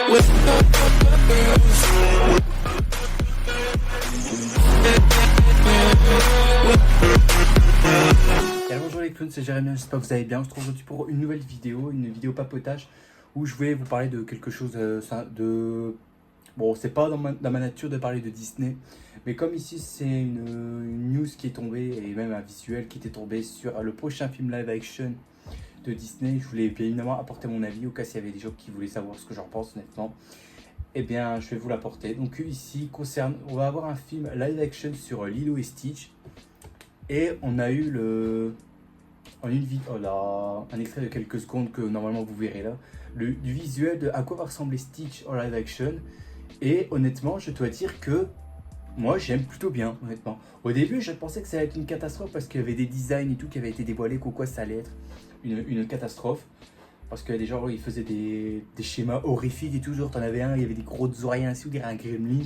Et bonjour les clowns, c'est Jérémy, j'espère que vous allez bien. On se retrouve aujourd'hui pour une nouvelle vidéo, une vidéo papotage où je voulais vous parler de quelque chose de... Bon, c'est pas dans ma nature de parler de Disney, mais comme ici c'est une news qui est tombée, et même un visuel qui était tombé sur le prochain film live action de Disney, je voulais bien évidemment apporter mon avis au cas s'il y avait des gens qui voulaient savoir ce que j'en pense honnêtement. Eh bien, je vais vous l'apporter. Donc ici, on va avoir un film live action sur Lilo et Stitch. Et on a eu un extrait de quelques secondes que normalement vous verrez là, du visuel de à quoi va ressembler Stitch en live action. Et honnêtement, je dois dire que moi j'aime plutôt bien, honnêtement. Au début, je pensais que ça allait être une catastrophe parce qu'il y avait des designs et tout qui avaient été dévoilés, quoi ça allait être une catastrophe. Parce que des gens, ils faisaient des schémas horrifiques et tout. Genre, t'en avais un, il y avait des grosses oreilles ainsi, on dirait un gremlins.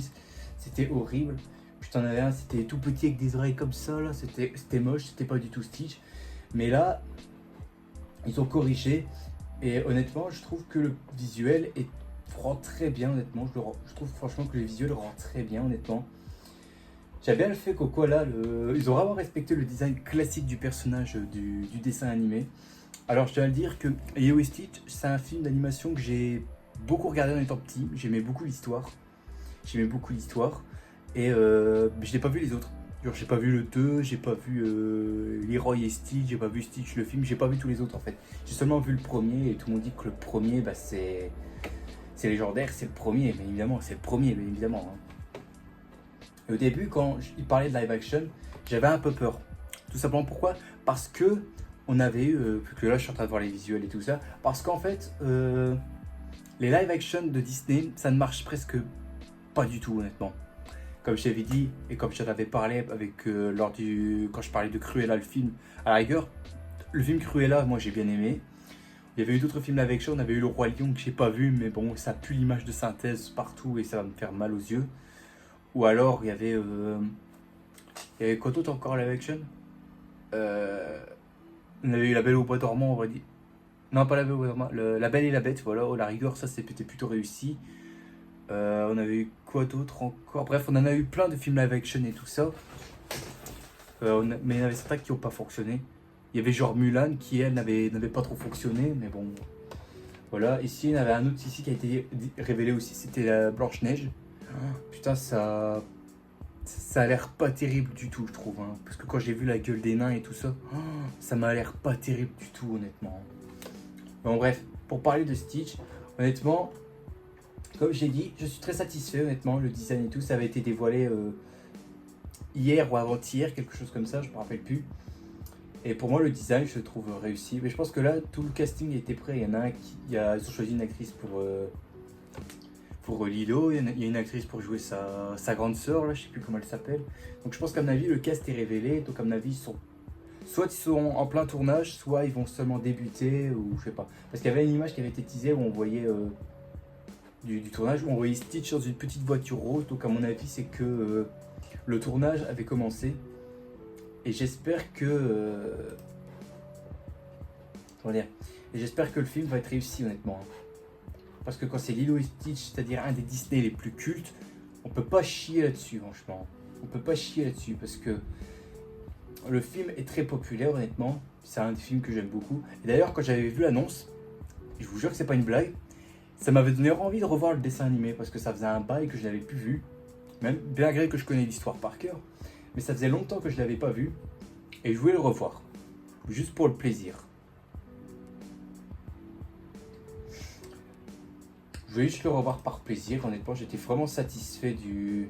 C'était horrible. Puis t'en avais un, c'était tout petit avec des oreilles comme ça, là. C'était moche, c'était pas du tout Stitch. Mais là, ils ont corrigé. Et honnêtement, je trouve que le visuel rend très bien, honnêtement. Je trouve franchement que le visuel rend très bien, honnêtement. J'aime bien le fait qu'au quoi là, ils ont vraiment respecté le design classique du personnage du dessin animé. Alors je dois le dire que Lilo et Stitch, c'est un film d'animation que j'ai beaucoup regardé en étant petit. J'aimais beaucoup l'histoire. Et je n'ai pas vu les autres. Genre j'ai pas vu le 2, j'ai pas vu Leroy et Stitch, j'ai pas vu Stitch le film, j'ai pas vu tous les autres en fait. J'ai seulement vu le premier et tout le monde dit que le premier c'est légendaire, c'est le premier, mais évidemment, c'est le premier, mais évidemment. Hein. Et au début, quand il parlait de live action, j'avais un peu peur. Tout simplement pourquoi ? Parce que on avait eu, vu que là je suis en train de voir les visuels et tout ça, parce qu'en fait, les live action de Disney, ça ne marche presque pas du tout honnêtement. Comme je t'avais dit, et comme je t'avais parlé avec, quand je parlais de Cruella le film, à la rigueur, le film Cruella, moi j'ai bien aimé. Il y avait eu d'autres films live action, on avait eu Le Roi Lion que j'ai pas vu, mais bon, ça pue l'image de synthèse partout et ça va me faire mal aux yeux. Ou alors, il y avait quoi d'autre encore live action On avait eu La Belle au Bois dormant, on va dire. Non, pas La Belle au Bois dormant, La Belle et la Bête, voilà, la rigueur, ça c'était plutôt réussi. On avait eu quoi d'autre encore ? Bref, on en a eu plein de films live action et tout ça. Mais il y en avait certains qui n'ont pas fonctionné. Il y avait genre Mulan qui, elle, n'avait pas trop fonctionné, mais bon. Voilà, ici, il y en avait un autre ici qui a été révélé aussi, c'était la Blanche-Neige. Putain, ça a l'air pas terrible du tout, je trouve. Hein. Parce que quand j'ai vu la gueule des nains et tout ça, ça m'a l'air pas terrible du tout, honnêtement. Bon, bref, pour parler de Stitch, honnêtement, comme j'ai dit, je suis très satisfait, honnêtement. Le design et tout, ça avait été dévoilé hier ou avant-hier, quelque chose comme ça, je me rappelle plus. Et pour moi, le design, je le trouve réussi. Mais je pense que là, tout le casting était prêt. Il y en a un ils ont choisi une actrice pour Lilo. Il y a une actrice pour jouer sa grande sœur, là, je sais plus comment elle s'appelle. Donc je pense qu'à mon avis, le cast est révélé. Donc à mon avis, soit ils sont en plein tournage, soit ils vont seulement débuter, ou je sais pas. Parce qu'il y avait une image qui avait été teasée où on voyait du tournage, où on voyait Stitch dans une petite voiture rose. Donc à mon avis, c'est que le tournage avait commencé. Et j'espère que... j'espère que le film va être réussi, honnêtement. Parce que quand c'est Lilo et Stitch, c'est-à-dire un des Disney les plus cultes, on peut pas chier là-dessus, franchement. On peut pas chier là-dessus, parce que le film est très populaire, honnêtement. C'est un des films que j'aime beaucoup. Et d'ailleurs, quand j'avais vu l'annonce, je vous jure que c'est pas une blague, ça m'avait donné envie de revoir le dessin animé, parce que ça faisait un bail que je l'avais plus vu. Même bien malgré que je connais l'histoire par cœur. Mais ça faisait longtemps que je ne l'avais pas vu. Et je voulais le revoir. Juste pour le plaisir. Je voulais juste le revoir par plaisir. Honnêtement, j'étais vraiment satisfait du...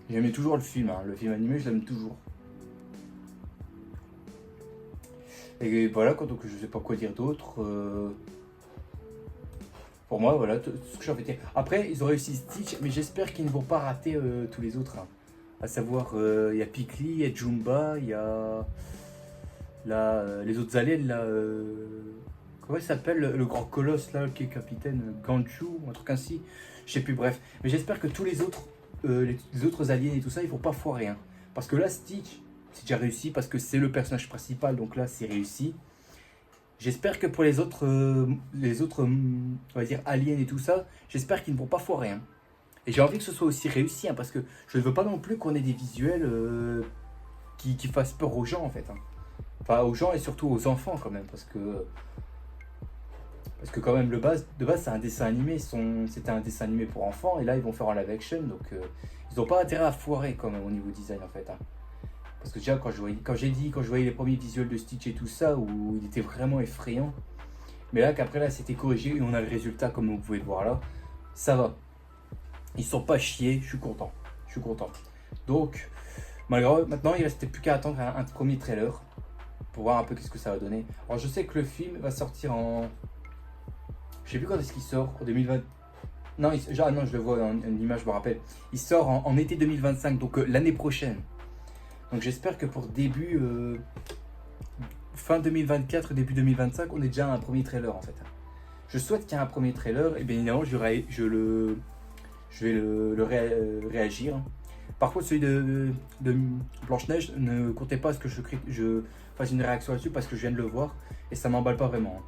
J'aimais toujours le film. Hein. Le film animé, je l'aime toujours. Et voilà, donc je ne sais pas quoi dire d'autre. Pour moi, voilà, tout ce que j'ai envie de dire. Après, ils ont réussi Stitch, mais j'espère qu'ils ne vont pas rater tous les autres. Hein. À savoir, il y a Pikli, il y a Jumba, il y a les autres aliens, là, comment il s'appelle, le grand colosse là, qui est capitaine, Ganju, un truc ainsi, je sais plus, bref. Mais j'espère que tous les autres aliens et tout ça, ils vont pas foirer. Hein. Parce que là, Stitch, c'est déjà réussi, parce que c'est le personnage principal, donc là, c'est réussi. J'espère que pour les autres, on va dire, aliens et tout ça, j'espère qu'ils ne vont pas foirer, hein. Et j'ai envie que ce soit aussi réussi, hein, parce que je ne veux pas non plus qu'on ait des visuels qui fassent peur aux gens, en fait, hein. Enfin, aux gens et surtout aux enfants, quand même, parce que quand même, de base c'est un dessin animé, c'était un dessin animé pour enfants, et là, ils vont faire en live action, donc ils n'ont pas intérêt à foirer, quand même, au niveau design, en fait, hein. Parce que déjà, quand je voyais les premiers visuels de Stitch et tout ça, où il était vraiment effrayant, mais là, qu'après, là, c'était corrigé, et on a le résultat, comme vous pouvez le voir là, ça va. Ils sont pas chiés, je suis content. Je suis content. Donc, malgré maintenant, il restait plus qu'à attendre un premier trailer pour voir un peu qu'est-ce que ça va donner. Alors, je sais que le film va sortir en. Je sais plus quand est-ce qu'il sort, en 2020. Non, non, je le vois en image, je me rappelle. Il sort en été 2025, donc l'année prochaine. Donc, j'espère que pour fin 2024, début 2025, on est déjà à un premier trailer en fait. Je souhaite qu'il y ait un premier trailer, et bien évidemment, je vais réagir. Par contre, celui de Blanche-Neige, ne comptez pas à ce que je fasse une réaction là-dessus parce que je viens de le voir et ça m'emballe pas vraiment.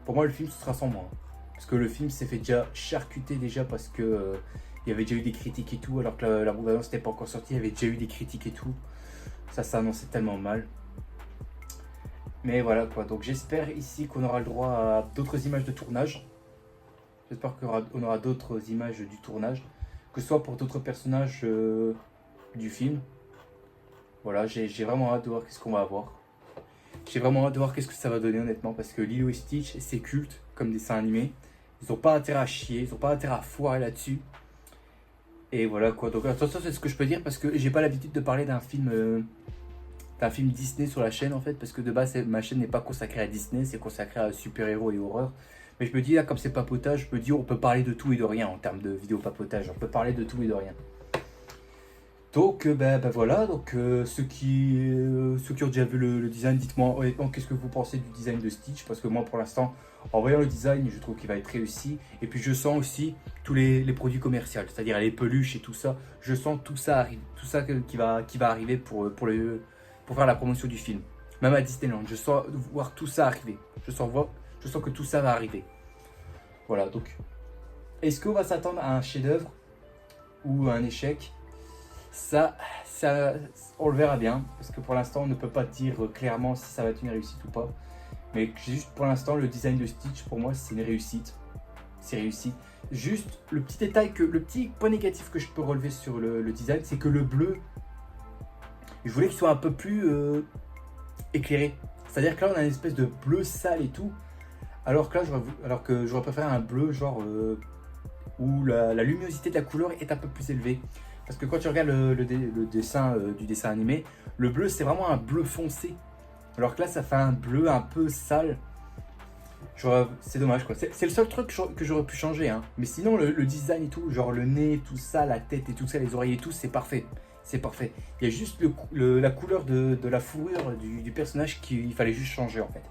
Pour moi, le film, ce sera sans moi. Parce que le film s'est fait déjà charcuter déjà parce que il y avait déjà eu des critiques et tout, alors que la bande-annonce n'était pas encore sortie, il y avait déjà eu des critiques et tout. Ça s'annonçait tellement mal. Mais voilà quoi, donc j'espère ici qu'on aura le droit à d'autres images de tournage. J'espère qu'on aura d'autres images du tournage, que ce soit pour d'autres personnages du film. Voilà, j'ai vraiment hâte de voir qu'est-ce qu'on va avoir. J'ai vraiment hâte de voir qu'est-ce que ça va donner honnêtement, parce que Lilo et Stitch, c'est culte comme dessin animé. Ils n'ont pas intérêt à chier, ils n'ont pas intérêt à foirer là-dessus. Et voilà quoi, donc attention, c'est ce que je peux dire, parce que j'ai pas l'habitude de parler d'un film Disney sur la chaîne en fait, parce que de base ma chaîne n'est pas consacrée à Disney, c'est consacré à super-héros et horreur. Mais je me dis là, comme c'est papotage, je me dis on peut parler de tout et de rien en termes de vidéo papotage, on peut parler de tout et de rien. Donc voilà, donc ceux qui ont déjà vu le design, dites-moi honnêtement qu'est-ce que vous pensez du design de Stitch, parce que moi pour l'instant, en voyant le design, je trouve qu'il va être réussi. Et puis je sens aussi tous les produits commerciaux, c'est-à-dire les peluches et tout ça, je sens tout ça arrive, tout ça qui va arriver pour faire la promotion du film. Même à Disneyland, je sens voir tout ça arriver. Je sens que tout ça va arriver. Voilà, donc est-ce qu'on va s'attendre à un chef-d'œuvre ou à un échec? Ça, on le verra bien, parce que pour l'instant, on ne peut pas dire clairement si ça va être une réussite ou pas. Mais juste pour l'instant, le design de Stitch, pour moi, c'est une réussite. C'est réussi. Juste, le petit point négatif que je peux relever sur le design, c'est que le bleu, je voulais qu'il soit un peu plus éclairé. C'est-à-dire que là, on a une espèce de bleu sale et tout. Alors que là, j'aurais préféré un bleu genre où la luminosité de la couleur est un peu plus élevée. Parce que quand tu regardes le dessin du dessin animé, le bleu c'est vraiment un bleu foncé. Alors que là, ça fait un bleu un peu sale. C'est dommage quoi. C'est le seul truc que j'aurais pu changer, hein. Mais sinon, le design et tout, genre le nez, tout ça, la tête et tout ça, les oreilles et tout, c'est parfait. C'est parfait. Il y a juste la couleur de la fourrure du personnage qu'il fallait juste changer en fait.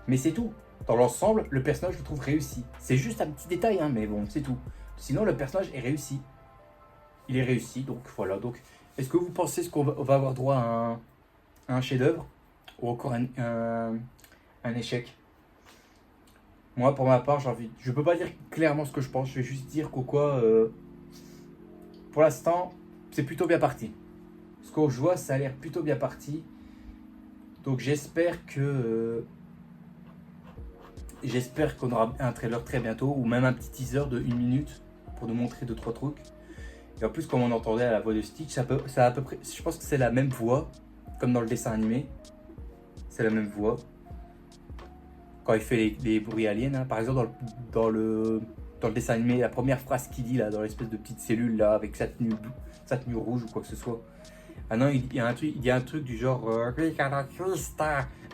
Mais c'est tout. Dans l'ensemble, le personnage, je le trouve réussi. C'est juste un petit détail, hein, mais bon, c'est tout. Sinon, le personnage est réussi. Il est réussi, donc voilà. Donc, est-ce que vous pensez qu'on va avoir droit à un chef-d'œuvre ou encore un échec? Moi, pour ma part, je peux pas dire clairement ce que je pense. Je vais juste dire pour l'instant, c'est plutôt bien parti. Ce que je vois, ça a l'air plutôt bien parti. Donc, j'espère qu'on aura un trailer très bientôt, ou même un petit teaser de 1 minute pour nous montrer 2-3 trucs. Et en plus, comme on entendait à la voix de Stitch, ça à peu près, je pense que c'est la même voix, comme dans le dessin animé. C'est la même voix. Quand il fait les bruits aliens, hein. Par exemple, dans le dessin animé, la première phrase qu'il dit là, dans l'espèce de petite cellule là, avec sa tenue rouge ou quoi que ce soit. Ah non, il y a un truc du genre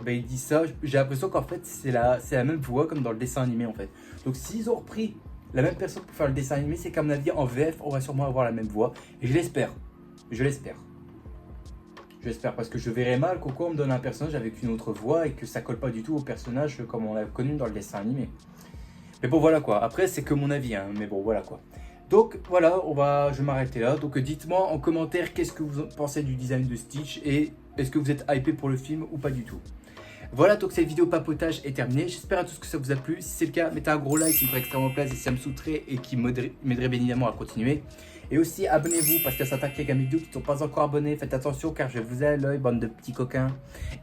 ben, il dit ça, j'ai l'impression qu'en fait c'est la même voix comme dans le dessin animé en fait. Donc s'ils ont repris la même personne pour faire le dessin animé, c'est qu'à mon avis en VF on va sûrement avoir la même voix. Et je l'espère. J'espère parce que je verrais mal Coco on me donne un personnage avec une autre voix et que ça colle pas du tout au personnage comme on l'a connu dans le dessin animé. Mais bon voilà quoi, après c'est que mon avis hein, mais bon voilà quoi. Donc voilà, je vais m'arrêter là. Donc dites-moi en commentaire qu'est-ce que vous pensez du design de Stitch et est-ce que vous êtes hypé pour le film ou pas du tout. Voilà, donc cette vidéo papotage est terminée. J'espère à tous que ça vous a plu. Si c'est le cas, mettez un gros like qui me ferait extrêmement plaisir et ça me soutrait et qui m'aiderait bien évidemment à continuer. Et aussi abonnez-vous parce qu'il y a certains clics à mes vidéos qui ne sont pas encore abonnés. Faites attention car je vous ai à l'œil, bande de petits coquins.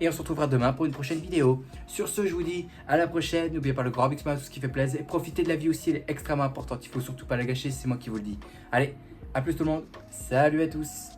Et on se retrouvera demain pour une prochaine vidéo. Sur ce, je vous dis à la prochaine. N'oubliez pas le grand big smile, tout ce qui fait plaisir. Et profitez de la vie aussi, elle est extrêmement importante. Il ne faut surtout pas la gâcher, c'est moi qui vous le dis. Allez, à plus tout le monde. Salut à tous.